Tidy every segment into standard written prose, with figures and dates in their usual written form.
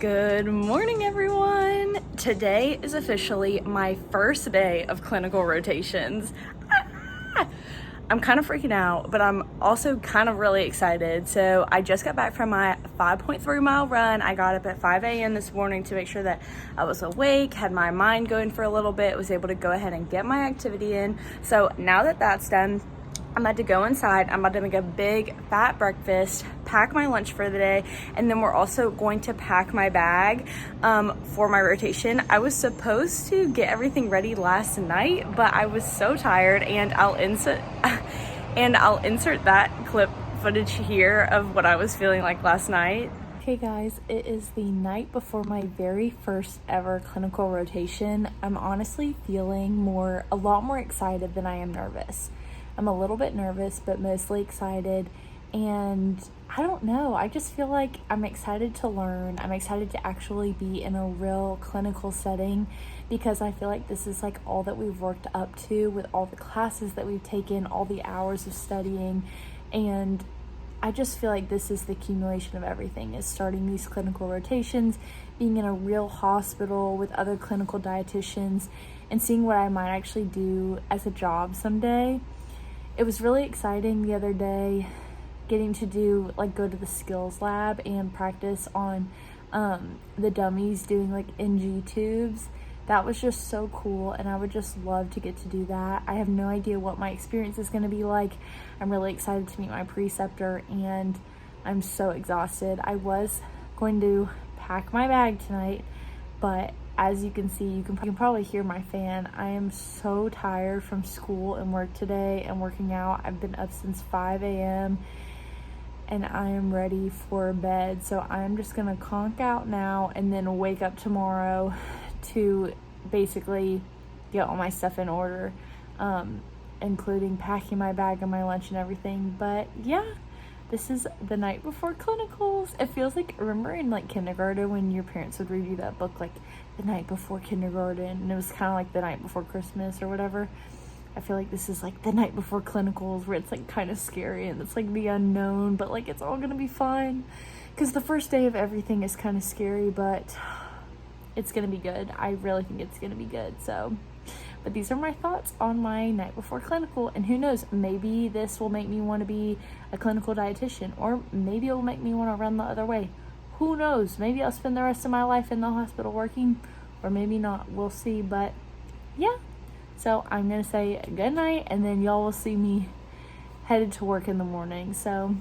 Good morning, everyone. Today is officially my first day of clinical rotations. I'm kind of freaking out, but I'm also kind of really excited. So I just got back from my 5.3 mile run. I got up at 5 a.m. this morning to make sure that I was awake, had my mind going for a little bit, was able to go ahead and get my activity in. So now that that's done, I'm about to go inside. I'm about to make a big fat breakfast, pack my lunch for the day, and then we're also going to pack my bag for my rotation. I was supposed to get everything ready last night, but I was so tired, and I'll insert that clip footage here of what I was feeling like last night. Hey guys, it is the night before my very first ever clinical rotation. I'm honestly feeling a lot more excited than I am nervous. I'm a little bit nervous, but mostly excited. And I don't know, I just feel like I'm excited to learn. I'm excited to actually be in a real clinical setting because I feel like this is like all that we've worked up to with all the classes that we've taken, all the hours of studying. And I just feel like this is the accumulation of everything, is starting these clinical rotations, being in a real hospital with other clinical dietitians, and seeing what I might actually do as a job someday. It was really exciting the other day getting to go to the skills lab and practice on the dummies doing like NG tubes. That was just so cool, and I would just love to get to do that. I have no idea what my experience is going to be like. I'm really excited to meet my preceptor, and I'm so exhausted. I was going to pack my bag tonight, but as you can see, you can probably hear my fan. I am so tired from school and work today and working out. I've been up since 5 a.m. and I am ready for bed. So I'm just gonna conk out now and then wake up tomorrow to basically get all my stuff in order, including packing my bag and my lunch and everything. But yeah, this is the night before clinicals. It feels like, remember in like kindergarten when your parents would read you that book like the night before kindergarten, and it was kind of like the night before Christmas or whatever? I feel like this is like the night before clinicals, where it's like kind of scary and it's like the unknown, but like it's all gonna be fine, because the first day of everything is kind of scary, but it's gonna be good. I really think it's gonna be good. So, but these are my thoughts on my night before clinical, and who knows, maybe this will make me want to be a clinical dietitian, or maybe it will make me want to run the other way. Who knows? Maybe I'll spend the rest of my life in the hospital working, or maybe not. We'll see. But yeah, so I'm gonna say good night, and then y'all will see me headed to work in the morning. So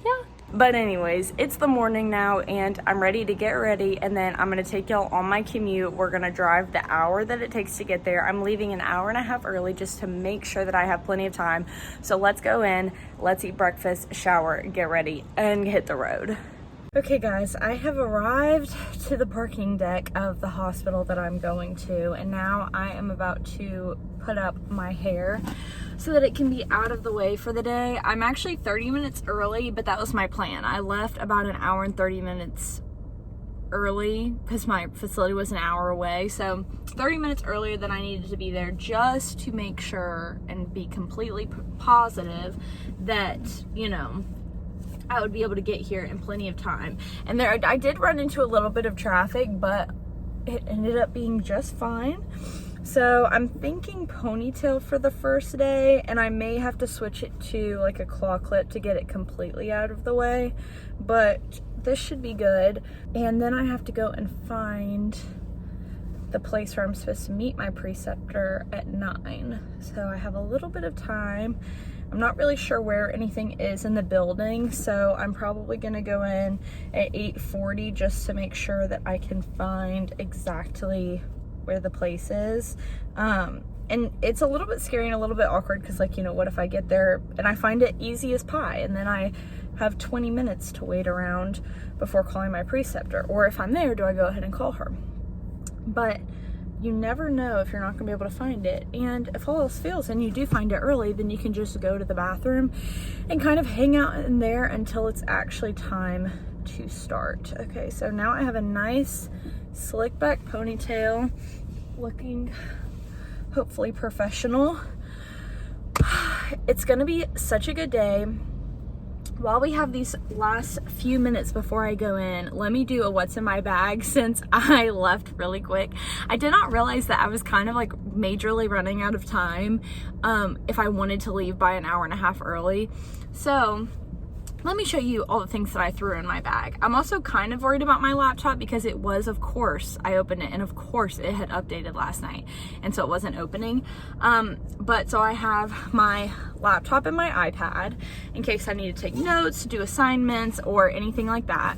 yeah. But anyways, it's the morning now, and I'm ready to get ready, and then I'm gonna take y'all on my commute. We're gonna drive the hour that it takes to get there. I'm leaving an hour and a half early just to make sure that I have plenty of time. So let's go in, let's eat breakfast, shower, get ready, and hit the road. Okay guys, I have arrived to the parking deck of the hospital that I'm going to, and now I am about to put up my hair so that it can be out of the way for the day. I'm actually 30 minutes early, but that was my plan. I left about an hour and 30 minutes early because my facility was an hour away. So 30 minutes earlier than I needed to be there, just to make sure and be completely positive that, you know, I would be able to get here in plenty of time. And I did run into a little bit of traffic, but it ended up being just fine. So I'm thinking ponytail for the first day, and I may have to switch it to like a claw clip to get it completely out of the way, but this should be good. And then I have to go and find the place where I'm supposed to meet my preceptor at 9. So I have a little bit of time. I'm not really sure where anything is in the building, so I'm probably gonna go in at 8:40 just to make sure that I can find exactly where the place is. And it's a little bit scary and a little bit awkward because, like, you know, what if I get there and I find it easy as pie, and then I have 20 minutes to wait around before calling my preceptor? Or if I'm there, do I go ahead and call her? But you never know if you're not gonna be able to find it. And if all else fails and you do find it early, then you can just go to the bathroom and kind of hang out in there until it's actually time to start. Okay, so now I have a nice slick back ponytail, looking hopefully professional. It's gonna be such a good day. while we have these last few minutes before I go in, let me do a what's in my bag since I left really quick. I did not realize that I was kind of like majorly running out of time if I wanted to leave by an hour and a half early. So let me show you all the things that I threw in my bag. I'm also kind of worried about my laptop because it was, of course, I opened it and of course it had updated last night and so it wasn't opening. But so I have my laptop and my iPad in case I need to take notes, do assignments or anything like that.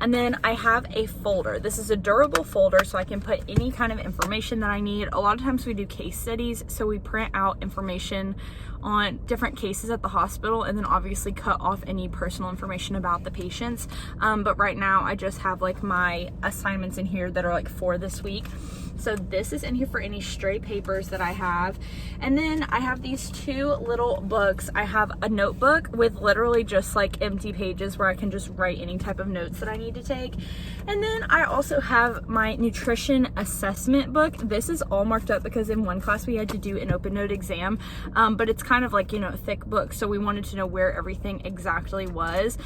And then I have a folder. This is a durable folder so I can put any kind of information that I need. A lot of times we do case studies, so we print out information on different cases at the hospital and then obviously cut off any personal information about the patients. But right now I just have like my assignments in here that are like for this week. So this is in here for any stray papers that I have. And then I have these two little books. I have a notebook with literally just like empty pages where I can just write any type of notes that I need to take. And then I also have my nutrition assessment book. This is all marked up because in one class we had to do an open note exam, but it's kind of like, you know, a thick book. So we wanted to know where everything exactly was.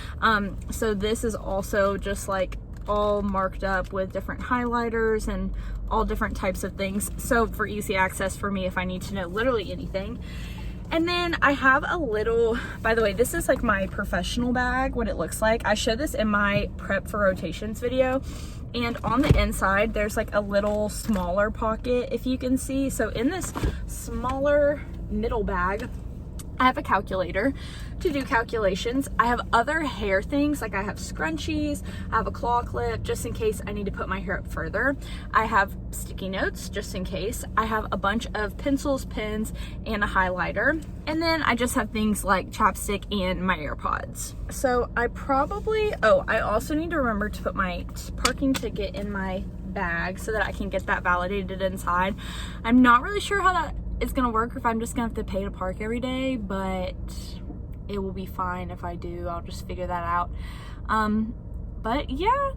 So this is also just like all marked up with different highlighters and all different types of things, so for easy access for me if I need to know literally anything. And then I have a little, by the way, this is like my professional bag, what it looks like. I showed this in my prep for rotations video, and on the inside there's like a little smaller pocket, if you can see. So in this smaller middle bag I have a calculator to do calculations. I have other hair things, like I have scrunchies, I have a claw clip just in case I need to put my hair up further. I have sticky notes just in case. I have a bunch of pencils, pens, and a highlighter. And then I just have things like chapstick and my AirPods. So I probably, I also need to remember to put my parking ticket in my bag so that I can get that validated inside. I'm not really sure how that it's gonna work, if I'm just gonna have to pay to park every day, but it will be fine if I do. I'll just figure that out. But yeah,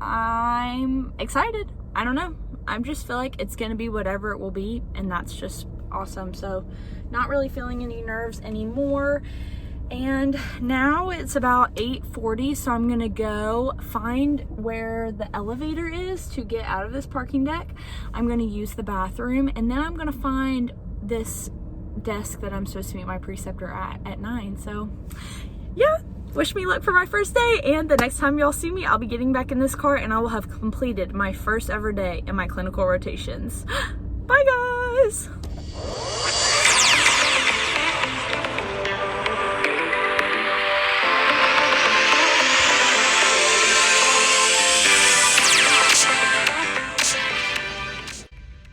I'm excited. I don't know, I just feel like it's gonna be whatever it will be, and that's just awesome. So not really feeling any nerves anymore. And now it's about 8:40, so I'm gonna go find where the elevator is to get out of this parking deck. I'm gonna use the bathroom, and then I'm gonna find this desk that I'm supposed to meet my preceptor at 9. So yeah, wish me luck for my first day, and the next time y'all see me, I'll be getting back in this car and I will have completed my first ever day in my clinical rotations. Bye guys!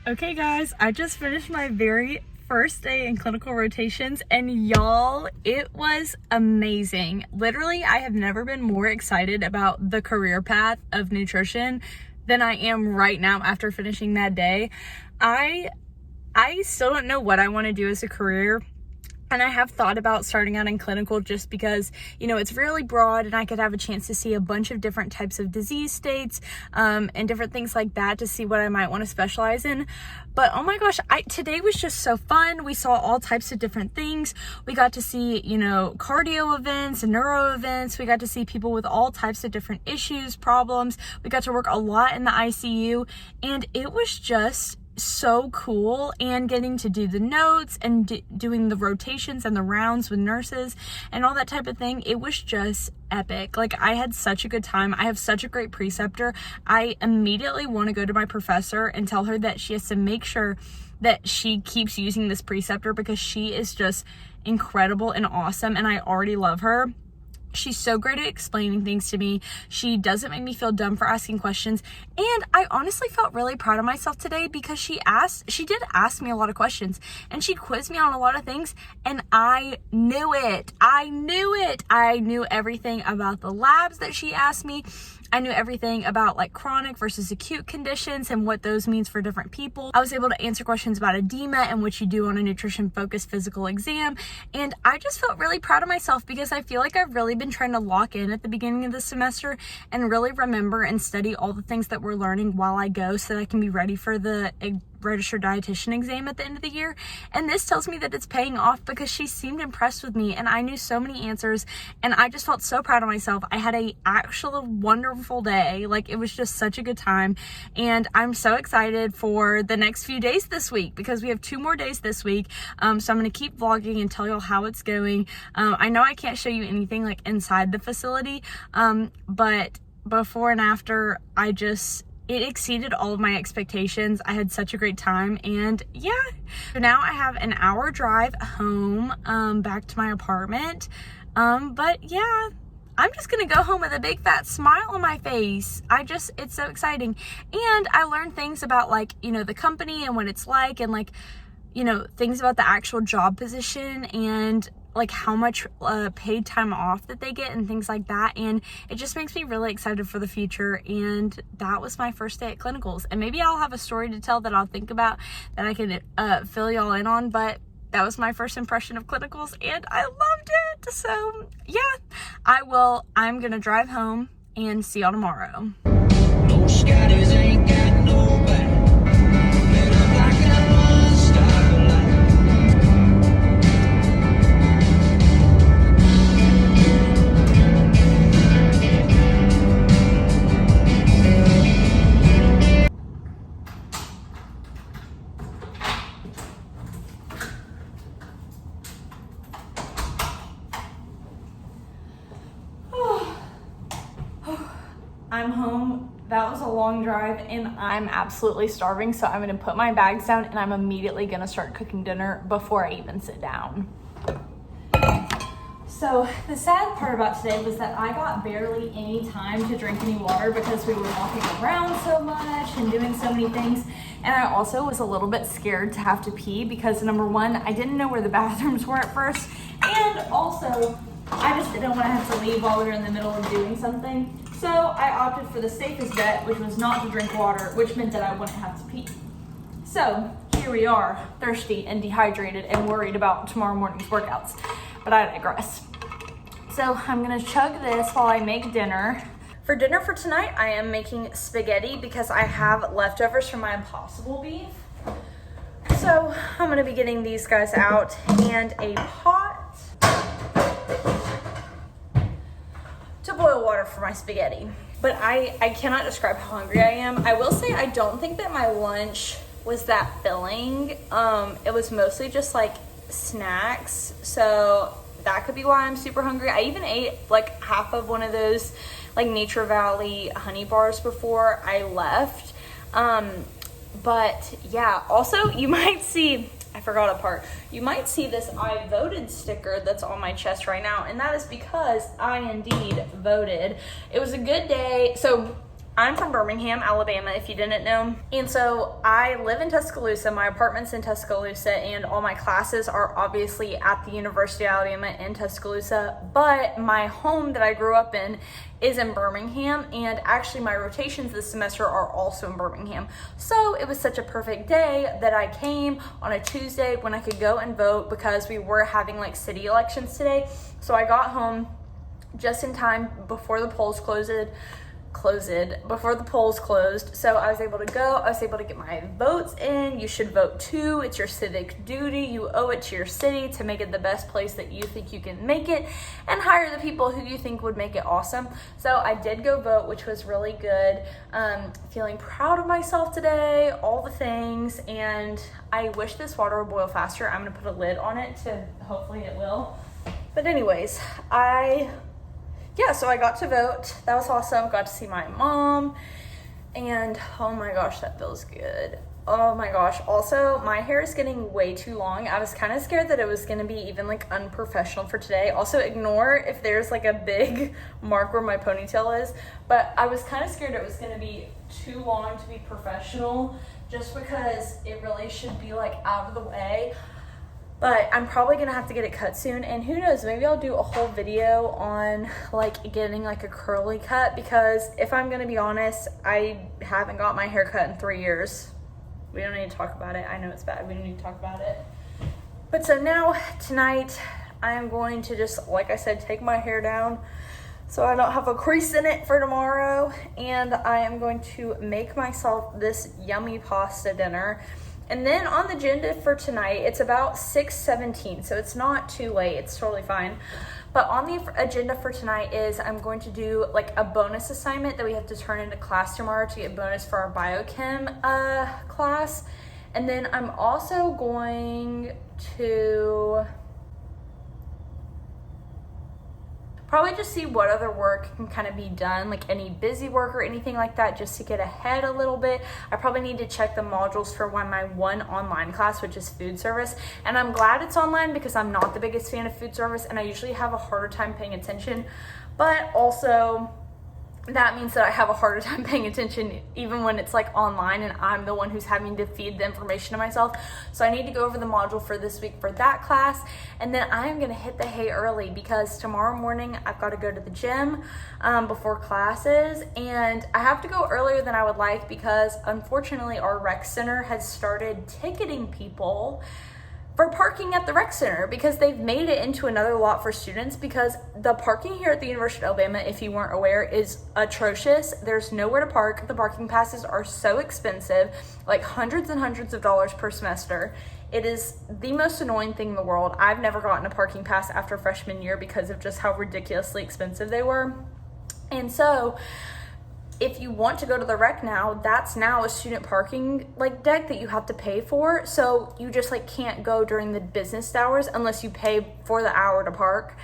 Okay guys, I just finished my very first day in clinical rotations, and y'all, it was amazing. Literally, I have never been more excited about the career path of nutrition than I am right now after finishing that day. I still don't know what I want to do as a career. And I have thought about starting out in clinical just because, you know, it's really broad and I could have a chance to see a bunch of different types of disease states and different things like that to see what I might want to specialize in. But oh my gosh, today was just so fun. We saw all types of different things. We got to see, you know, cardio events and neuro events. We got to see people with all types of different issues, problems. We got to work a lot in the ICU, and it was just so cool. And getting to do the notes and doing the rotations and the rounds with nurses and all that type of thing, it was just epic. Like, I had such a good time. I have such a great preceptor. I immediately want to go to my professor and tell her that she has to make sure that she keeps using this preceptor because she is just incredible and awesome, and I already love her. She's so great at explaining things to me. She doesn't make me feel dumb for asking questions. And I honestly felt really proud of myself today because she did ask me a lot of questions and she quizzed me on a lot of things, and I knew it. I knew everything about the labs that she asked me. I knew everything about like chronic versus acute conditions and what those means for different people. I was able to answer questions about edema and what you do on a nutrition focused physical exam. And I just felt really proud of myself because I feel like I've really been trying to lock in at the beginning of the semester and really remember and study all the things that we're learning while I go so that I can be ready for the registered dietitian exam at the end of the year. And this tells me that it's paying off because she seemed impressed with me and I knew so many answers and I just felt so proud of myself. I had a actual wonderful day. Like, it was just such a good time. And I'm so excited for the next few days this week because we have 2 more days this week. So I'm going to keep vlogging and tell y'all how it's going. I know I can't show you anything like inside the facility, but before and after, it exceeded all of my expectations. I had such a great time, and yeah. So now I have an hour drive home, back to my apartment. But yeah, I'm just gonna go home with a big fat smile on my face. It's so exciting. And I learned things about, like, you know, the company and what it's like, and like, you know, things about the actual job position and like how much paid time off that they get and things like that. And it just makes me really excited for the future. And that was my first day at clinicals. And maybe I'll have a story to tell that I'll think about that I can fill y'all in on. But that was my first impression of clinicals and I loved it. So yeah, I'm gonna drive home and see y'all tomorrow. No scatters ain't got no back. Lit up like a unstoppable light. I'm home. That was a long drive and I'm absolutely starving, so I'm gonna put my bags down and I'm immediately gonna start cooking dinner before I even sit down. So the sad part about today was that I got barely any time to drink any water because we were walking around so much and doing so many things. And I also was a little bit scared to have to pee because, number one, I didn't know where the bathrooms were at first, and also I just didn't want to have to leave while we were in the middle of doing something. So I opted for the safest bet, which was not to drink water, which meant that I wouldn't have to pee. So here we are, thirsty and dehydrated and worried about tomorrow morning's workouts. But I digress. So I'm gonna chug this while I make dinner. For dinner for tonight, I am making spaghetti because I have leftovers from my Impossible beef. So I'm gonna be getting these guys out and a pot to boil water for my spaghetti. But I cannot describe how hungry I am. I will say I don't think that my lunch was that filling. It was mostly just like snacks. So that could be why I'm super hungry. I even ate like half of one of those like Nature Valley honey bars before I left. But yeah, also you might see, I forgot a part. You might see this I voted sticker that's on my chest right now, and that is because I indeed voted. It was a good day. So I'm from Birmingham, Alabama, if you didn't know. And so I live in Tuscaloosa. My apartment's in Tuscaloosa, and all my classes are obviously at the University of Alabama in Tuscaloosa. But my home that I grew up in is in Birmingham, and actually my rotations this semester are also in Birmingham. So it was such a perfect day that I came on a Tuesday when I could go and vote because we were having like city elections today. So I got home just in time before the polls closed, so I was able to go. I was able to get my votes in. You should vote too. It's your civic duty. You owe it to your city to make it the best place that you think you can make it and hire the people who you think would make it awesome. So I did go vote, which was really good. Feeling proud of myself today, all the things, and I wish this water would boil faster. I'm gonna put a lid on it to hopefully it will. But anyways, so I got to vote. That was awesome. Got to see my mom. And oh my gosh, that feels good. Oh my gosh. Also, my hair is getting way too long. I was kind of scared that it was going to be even like unprofessional for today. Also, ignore if there's like a big mark where my ponytail is. But I was kind of scared it was going to be too long to be professional just because it really should be like out of the way. But I'm probably gonna have to get it cut soon, and who knows, maybe I'll do a whole video on like getting like a curly cut, because if I'm gonna be honest, I haven't got my hair cut in 3 years. We don't need to talk about it. I know it's bad. We don't need to talk about it. But so now tonight I am going to just, like I said, take my hair down so I don't have a crease in it for tomorrow, and I am going to make myself this yummy pasta dinner. And then on the agenda for tonight, it's about 6:17, so it's not too late. It's totally fine. But on the agenda for tonight is I'm going to do like a bonus assignment that we have to turn into class tomorrow to get bonus for our biochem class. And then I'm also going to probably just see what other work can kind of be done, like any busy work or anything like that, just to get ahead a little bit. I probably need to check the modules for my one online class, which is food service. And I'm glad it's online because I'm not the biggest fan of food service and I usually have a harder time paying attention. But also that means that I have a harder time paying attention even when it's like online and I'm the one who's having to feed the information to myself. So I need to go over the module for this week for that class. And then I am gonna hit the hay early because tomorrow morning I've got to go to the gym before classes. And I have to go earlier than I would like because unfortunately our rec center has started ticketing people for parking at the rec center because they've made it into another lot for students because the parking here at the University of Alabama, if you weren't aware, is atrocious. There's nowhere to park. The parking passes are so expensive, like hundreds and hundreds of dollars per semester. It is the most annoying thing in the world. I've never gotten a parking pass after freshman year because of just how ridiculously expensive they were. And so if you want to go to the rec now, that's now a student parking like deck that you have to pay for. So you just like can't go during the business hours unless you pay for the hour to park.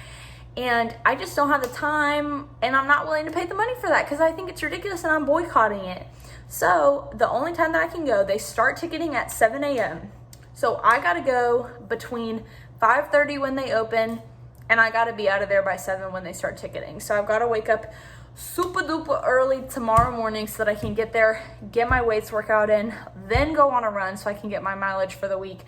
And I just don't have the time and I'm not willing to pay the money for that because I think it's ridiculous and I'm boycotting it. So the only time that I can go, they start ticketing at 7 a.m. So I gotta go between 5:30 when they open and I gotta be out of there by 7 when they start ticketing. So I've gotta wake up super duper early tomorrow morning so that I can get there, get my weights workout in, then go on a run so I can get my mileage for the week,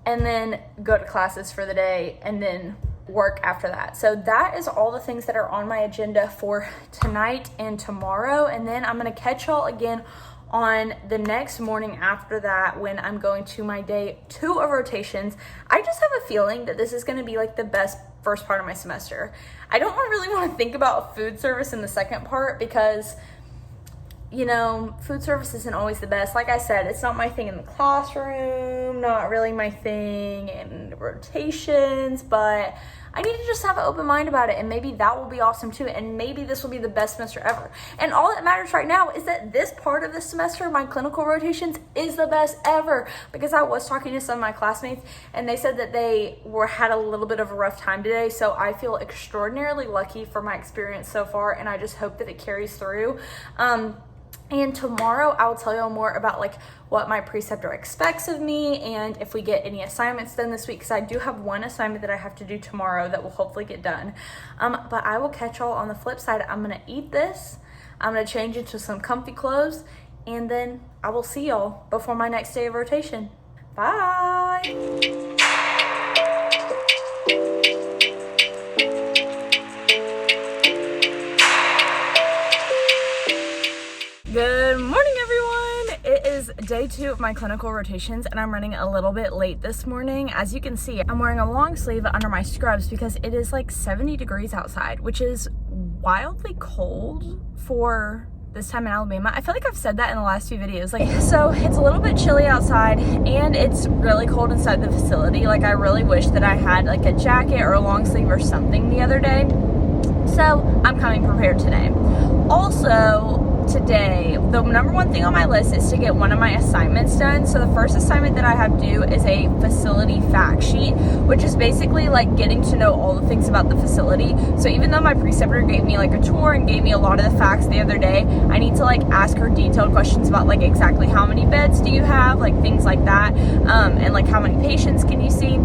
and then go to classes for the day, and then work after that. So that is all the things that are on my agenda for tonight and tomorrow. And then I'm gonna catch y'all again on the next morning after that when I'm going to my day 2 of rotations. I just have a feeling that this is going to be like the best first part of my semester. I don't really want to think about food service in the second part because, you know, food service isn't always the best. Like I said, it's not my thing in the classroom, not really my thing in rotations, but I need to just have an open mind about it, and maybe that will be awesome too, and maybe this will be the best semester ever. And all that matters right now is that this part of the semester, my clinical rotations, is the best ever, because I was talking to some of my classmates and they said that they had a little bit of a rough time today. So I feel extraordinarily lucky for my experience so far, and I just hope that it carries through. And tomorrow I will tell y'all more about like what my preceptor expects of me and if we get any assignments done this week, because I do have one assignment that I have to do tomorrow that will hopefully get done. But I will catch y'all on the flip side. I'm gonna eat this, I'm gonna change into some comfy clothes, and then I will see y'all before my next day of rotation. Bye. Good morning, everyone. It is day 2 of my clinical rotations and I'm running a little bit late this morning. As you can see, I'm wearing a long sleeve under my scrubs because it is like 70 degrees outside, which is wildly cold for this time in Alabama. I feel like I've said that in the last few videos. So it's a little bit chilly outside and it's really cold inside the facility. Like I really wish that I had like a jacket or a long sleeve or something the other day. So I'm coming prepared today. Also, today, the number one thing on my list is to get one of my assignments done. So the first assignment that I have due is a facility fact sheet, which is basically like getting to know all the things about the facility. So even though my preceptor gave me like a tour and gave me a lot of the facts the other day, I need to like ask her detailed questions about like exactly how many beds do you have, like things like that, and like how many patients can you see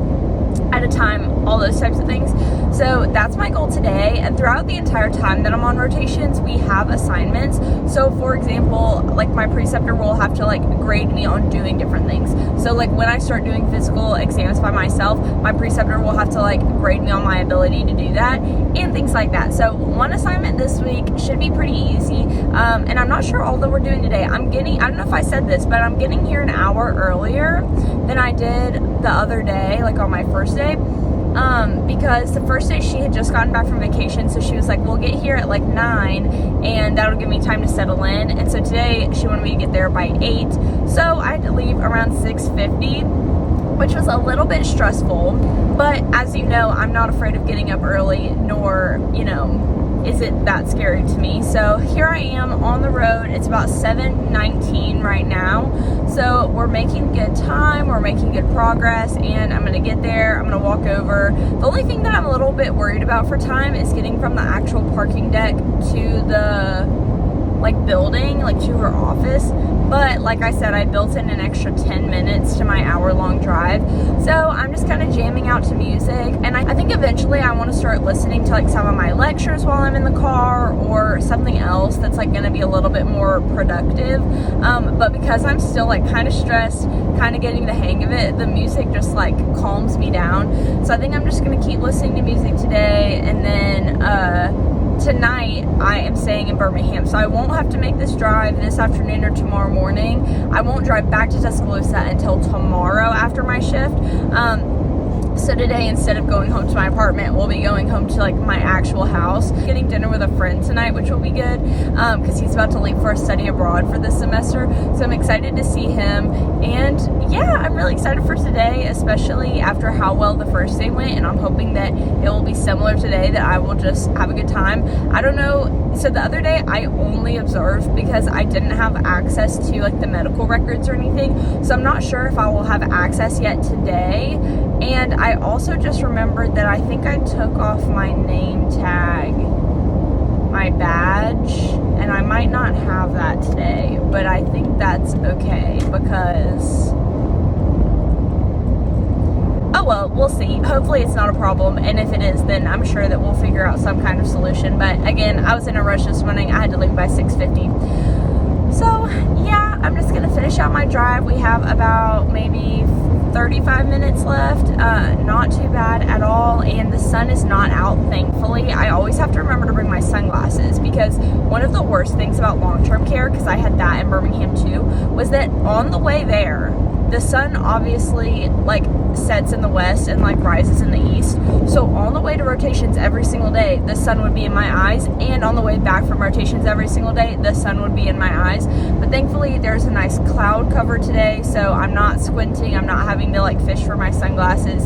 at a time, all those types of things. So that's my goal today. And throughout the entire time that I'm on rotations, we have assignments. So for example, like my preceptor will have to like grade me on doing different things. So like when I start doing physical exams by myself, my preceptor will have to like grade me on my ability to do that and things like that. So one assignment this week should be pretty easy. And I'm not sure all that we're doing today. I don't know if I said this, but I'm getting here an hour earlier than I did the other day, like on my first day. because the first day she had just gotten back from vacation, so she was like, we'll get here at like 9 and that'll give me time to settle in. And so today she wanted me to get there by 8, so I had to leave around 6:50, which was a little bit stressful. But as you know, I'm not afraid of getting up early, nor, you know, is it that scary to me. So here I am on the road. It's about 7:19 right now, so we're making good time, we're making good progress, and I'm gonna get there, I'm gonna walk over. The only thing that I'm a little bit worried about for time is getting from the actual parking deck to the building, to her office. But like I said, I built in an extra 10 minutes to my hour-long drive, so I'm just kind of jamming out to music. And I think eventually I want to start listening to some of my lectures while I'm in the car, or something else that's going to be a little bit more productive. But because I'm still kind of stressed, kind of getting the hang of it, the music just calms me down. So I think I'm just going to keep listening to music today, and then tonight I am staying in Birmingham, so I won't have to make this drive this afternoon or tomorrow morning. I won't drive back to Tuscaloosa until tomorrow after my shift. So today, instead of going home to my apartment, we'll be going home to my actual house, getting dinner with a friend tonight, which will be good, because he's about to leave for a study abroad for this semester. So I'm excited to see him, and yeah, I'm really excited for today, especially after how well the first day went, and I'm hoping that it will be similar today, that I will just have a good time. I don't know. So the other day I only observed because I didn't have access to the medical records or anything, so I'm not sure if I will have access yet today. And I also just remembered that I think I took off my name tag, my badge, and I might not have that today, but I think that's okay because, oh well, we'll see. Hopefully it's not a problem, and if it is, then I'm sure that we'll figure out some kind of solution. But again, I was in a rush this morning. I had to leave by 6:50. So yeah, I'm just gonna finish out my drive. We have about maybe 35 minutes left. Not too bad at all, and the sun is not out, thankfully. I always have to remember to bring my sunglasses, because one of the worst things about long-term care, because I had that in Birmingham too, was that on the way there, the sun obviously sets in the west and rises in the east. So on the way to rotations every single day, the sun would be in my eyes, and on the way back from rotations every single day, the sun would be in my eyes. But thankfully there's a nice cloud cover today, so I'm not squinting, I'm not having to fish for my sunglasses.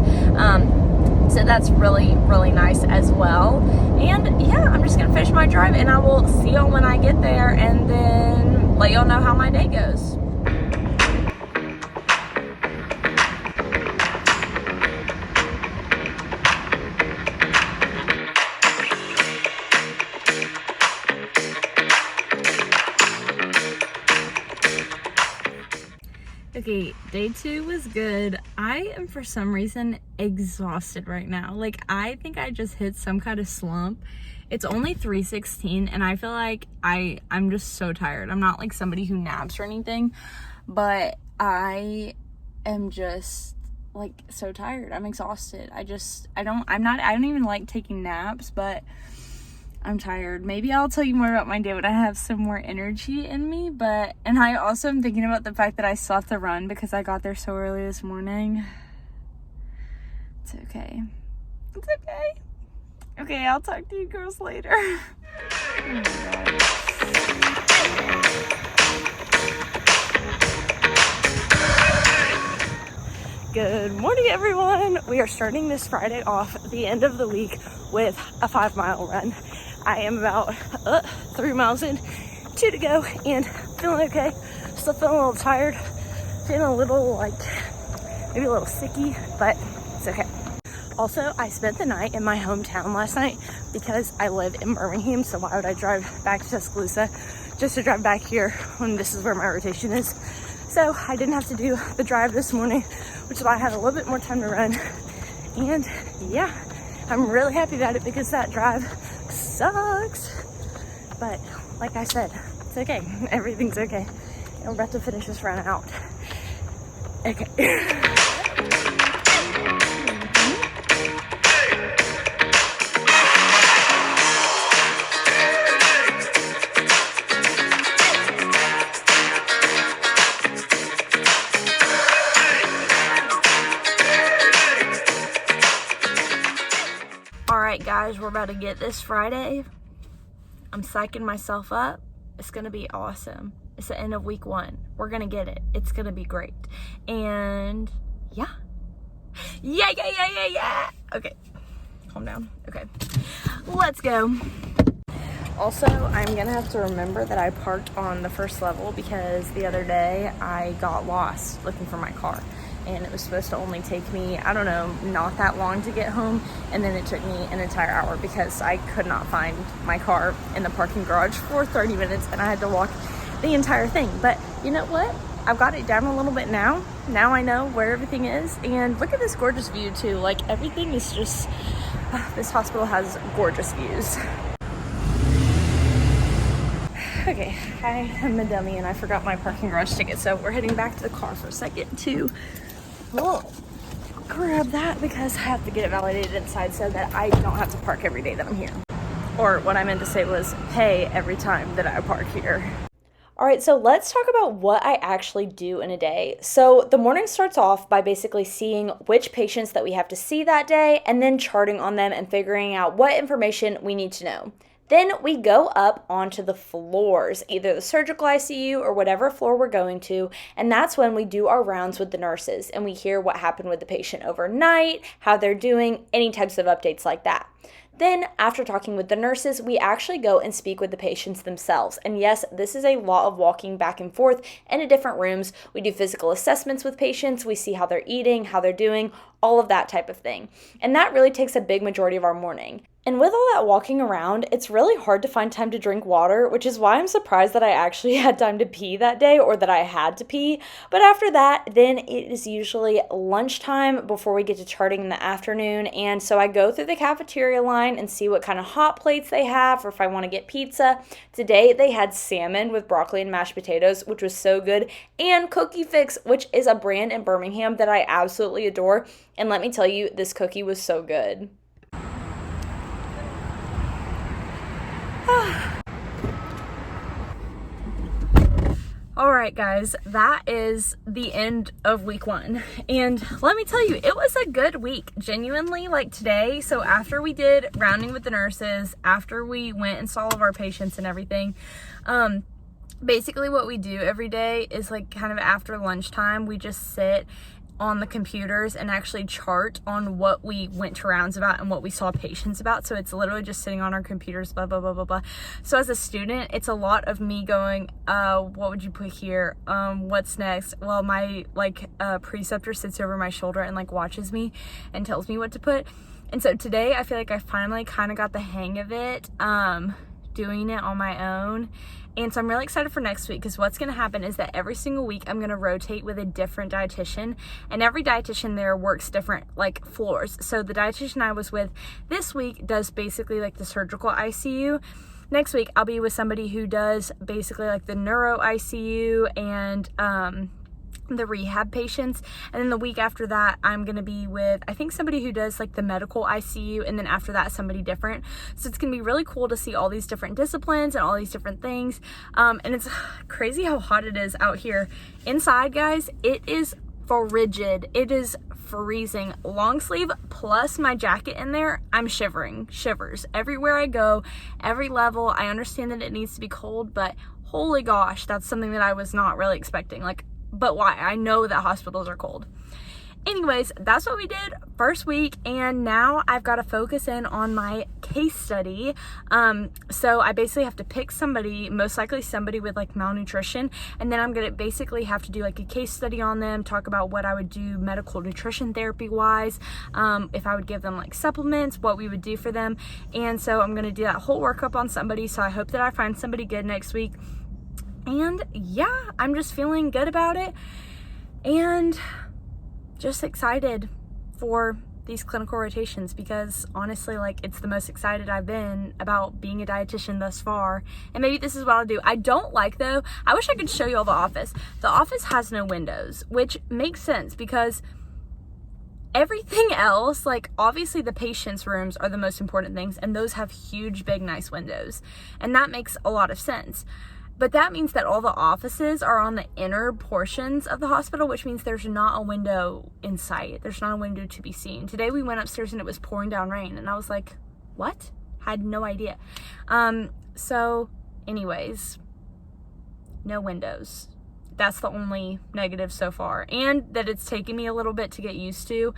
So that's really, really nice as well. And yeah, I'm just gonna finish my drive, and I will see y'all when I get there, and then let y'all know how my day goes. Okay, day 2 was good. I am for some reason exhausted right now. I think I just hit some kind of slump. It's only 3:16 and I feel like I'm just so tired. I'm not somebody who naps or anything, but I am just so tired. I'm exhausted. I don't even like taking naps, but I'm tired. Maybe I'll tell you more about my day when I have some more energy in me, and I also am thinking about the fact that I still have to run because I got there so early this morning. It's okay. It's okay. Okay, I'll talk to you girls later. Oh my God. Good morning, everyone. We are starting this Friday off, the end of the week, with a 5-mile run. I am about 3 miles in, 2 to go, and feeling okay. Still feeling a little tired, feeling a little maybe a little sicky, but it's okay. Also, I spent the night in my hometown last night because I live in Birmingham, so why would I drive back to Tuscaloosa just to drive back here when this is where my rotation is? So I didn't have to do the drive this morning, which is why I had a little bit more time to run. And yeah, I'm really happy about it because that drive sucks. But like I said, it's okay. Everything's okay. And we're about to finish this run out. Okay. guys we're about to get this Friday. I'm psyching myself up. It's gonna be awesome. It's the end of week 1. We're gonna get it. It's gonna be great. And yeah. Yeah. Okay, calm down. Okay, let's go. Also, I'm gonna have to remember that I parked on the first level because the other day I got lost looking for my car, and it was supposed to only take me, I don't know, not that long to get home, and then it took me an entire hour because I could not find my car in the parking garage for 30 minutes and I had to walk the entire thing. But you know what? I've got it down a little bit now. Now I know where everything is, and look at this gorgeous view too. Like, everything is just, this hospital has gorgeous views. Okay, I am a dummy and I forgot my parking garage ticket, so we're heading back to the car for a second to grab that because I have to get it validated inside so that I don't have to park every day that I'm here. Or what I meant to say was pay every time that I park here. All right, so let's talk about what I actually do in a day. So the morning starts off by basically seeing which patients that we have to see that day and then charting on them and figuring out what information we need to know. Then we go up onto the floors, either the surgical ICU or whatever floor we're going to, and that's when we do our rounds with the nurses and we hear what happened with the patient overnight, how they're doing, any types of updates like that. Then, after talking with the nurses, we actually go and speak with the patients themselves. And yes, this is a lot of walking back and forth into different rooms. We do physical assessments with patients. We see how they're eating, how they're doing, all of that type of thing. And that really takes a big majority of our morning. And with all that walking around, it's really hard to find time to drink water, which is why I'm surprised that I actually had time to pee that day, or that I had to pee. But after that, then it is usually lunchtime before we get to charting in the afternoon. And so I go through the cafeteria line and see what kind of hot plates they have, or if I want to get pizza. Today, they had salmon with broccoli and mashed potatoes, which was so good, and Cookie Fix, which is a brand in Birmingham that I absolutely adore. And let me tell you, this cookie was so good. Alright guys, that is the end of week 1, and let me tell you, it was a good week, genuinely. Like today, so after we did rounding with the nurses, after we went and saw all of our patients and everything, basically what we do every day is, like, kind of after lunchtime, we just sit on the computers and actually chart on what we went to rounds about and what we saw patients about. So it's literally just sitting on our computers, blah, blah, blah, blah, blah. So as a student, it's a lot of me going, what would you put here? What's next? Well, my, preceptor sits over my shoulder and, watches me and tells me what to put. And so today, I feel like I finally kind of got the hang of it, doing it on my own. And so I'm really excited for next week, because what's going to happen is that every single week I'm going to rotate with a different dietitian, and every dietitian there works different floors. So the dietitian I was with this week does basically the surgical ICU. Next week I'll be with somebody who does basically the neuro ICU and the rehab patients, and then the week after that I'm gonna be with, I think, somebody who does the medical ICU, and then after that somebody different. So it's gonna be really cool to see all these different disciplines and all these different things, and it's crazy how hot it is out here. Inside, guys, it is frigid. It is freezing. Long sleeve plus my jacket in there, I'm shivering. Shivers everywhere I go, every level. I understand that it needs to be cold, but holy gosh, that's something that I was not really expecting. But why? I know that hospitals are cold. Anyways, that's what we did first week, and now I've got to focus in on my case study. So I basically have to pick somebody, most likely somebody with malnutrition, and then I'm gonna basically have to do a case study on them, talk about what I would do medical nutrition therapy wise, if I would give them supplements, what we would do for them. And so I'm gonna do that whole workup on somebody. So I hope that I find somebody good next week. And yeah, I'm just feeling good about it and just excited for these clinical rotations, because honestly, it's the most excited I've been about being a dietitian thus far. And maybe this is what I'll do. I don't though, I wish I could show you all the office. The office has no windows, which makes sense because everything else, obviously the patient's rooms are the most important things, and those have huge, big, nice windows. And that makes a lot of sense. But that means that all the offices are on the inner portions of the hospital, which means there's not a window in sight. There's not a window to be seen. Today we went upstairs and it was pouring down rain, and I was like, What? Had no idea. So anyways, no windows. That's the only negative so far, and that it's taken me a little bit to get used to.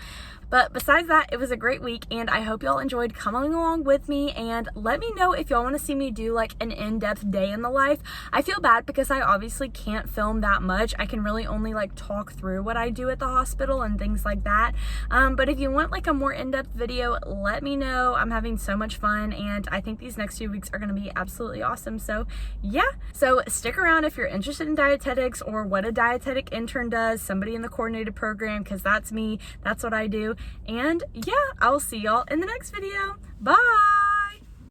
But besides that, it was a great week, and I hope y'all enjoyed coming along with me. And let me know if y'all want to see me do like an in-depth day in the life. I feel bad because I obviously can't film that much. I can really only like talk through what I do at the hospital and things like that. But if you want like a more in-depth video, let me know. I'm having so much fun, and I think these next few weeks are going to be absolutely awesome. So yeah, so stick around if you're interested in dietetics or what a dietetic intern does, somebody in the coordinated program, because that's me. That's what I do. And yeah, I'll see y'all in the next video. Bye.